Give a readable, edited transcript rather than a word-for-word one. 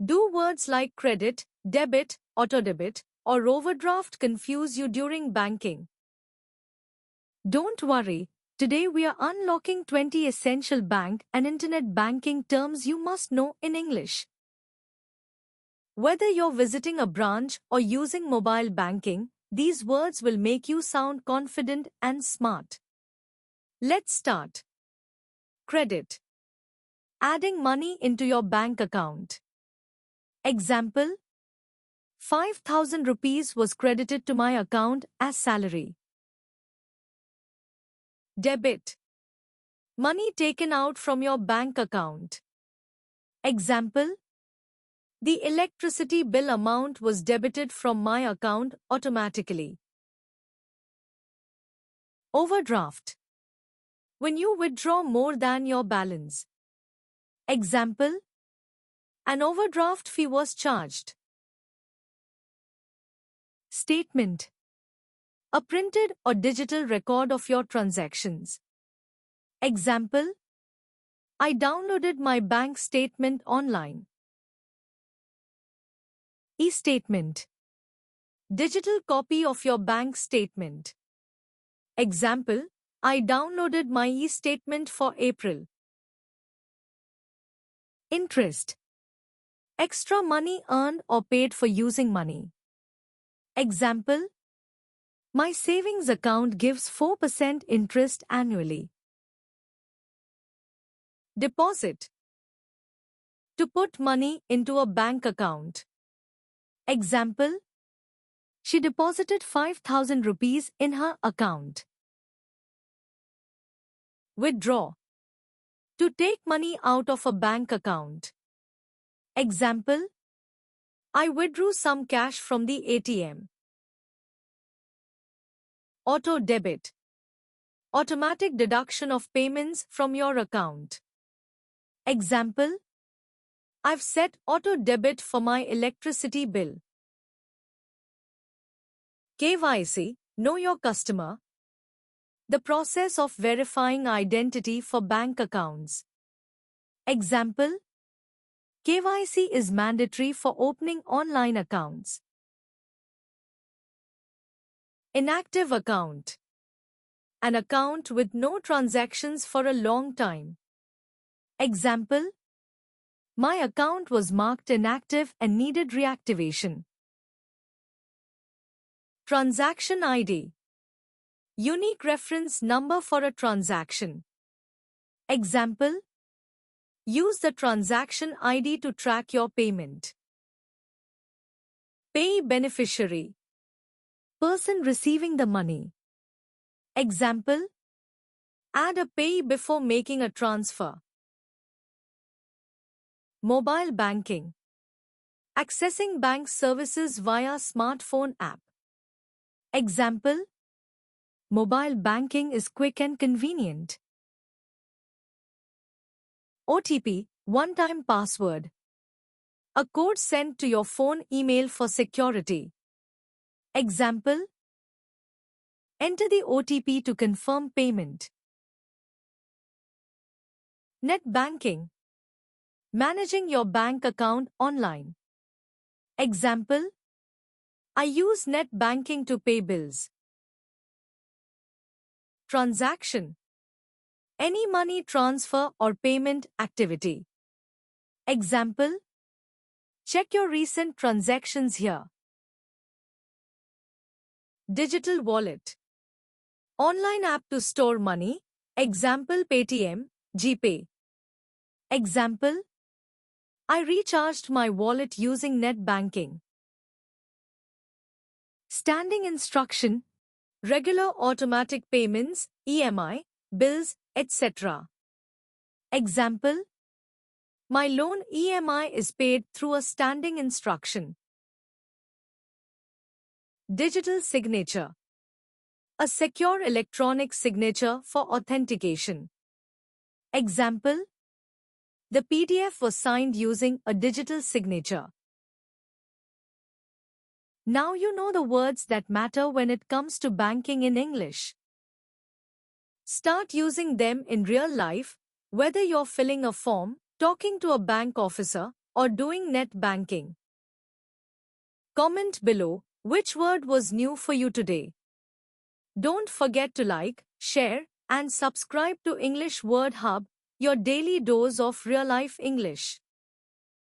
Do words like credit, debit, auto-debit, or overdraft confuse you during banking? Don't worry, today we are unlocking 20 essential bank and internet banking terms you must know in English. Whether you're visiting a branch or using mobile banking, these words will make you sound confident and smart. Let's start. Credit. Adding money into your bank account. Example: 5,000 rupees was credited to my account as salary. Debit. Money taken out from your bank account. Example: the electricity bill amount was debited from my account automatically. Overdraft. When you withdraw more than your balance. Example: an overdraft fee was charged. Statement. A printed or digital record of your transactions. Example: I downloaded my bank statement online. E-statement. Digital copy of your bank statement. Example: I downloaded my e-statement for April. Interest. Extra money earned or paid for using money. Example: my savings account gives 4% interest annually. Deposit. To put money into a bank account. Example: she deposited 5,000 rupees in her account. Withdraw. To take money out of a bank account. Example: I withdrew some cash from the ATM. Auto debit. Automatic deduction of payments from your account. Example: I've set auto debit for my electricity bill. KYC, know your customer. The process of verifying identity for bank accounts. Example: KYC is mandatory for opening online accounts. Inactive account. An account with no transactions for a long time. Example: my account was marked inactive and needed reactivation. Transaction ID. Unique reference number for a transaction. Example: use the transaction ID to track your payment. Pay beneficiary. Person receiving the money. Example: add a pay before making a transfer. Mobile banking. Accessing bank services via smartphone app. Example: mobile banking is quick and convenient. OTP, one-time password. A code sent to your phone email for security. Example: enter the OTP to confirm payment. Net banking. Managing your bank account online. Example: I use net banking to pay bills. Transaction. Any money transfer or payment activity. Example: check your recent transactions here. Digital wallet. Online app to store money. Example: Paytm, GPay. Example: I recharged my wallet using net banking. Standing instruction. Regular automatic payments, EMI, bills, etc. Example: my loan EMI is paid through a standing instruction. Digital signature. A secure electronic signature for authentication. Example: the PDF was signed using a digital signature. Now you know the words that matter when it comes to banking in English. Start using them in real life, whether you're filling a form, talking to a bank officer, or doing net banking? Comment below which word was new for you today. Don't forget to like, share, and subscribe to English Word Hub, your daily dose of real-life English.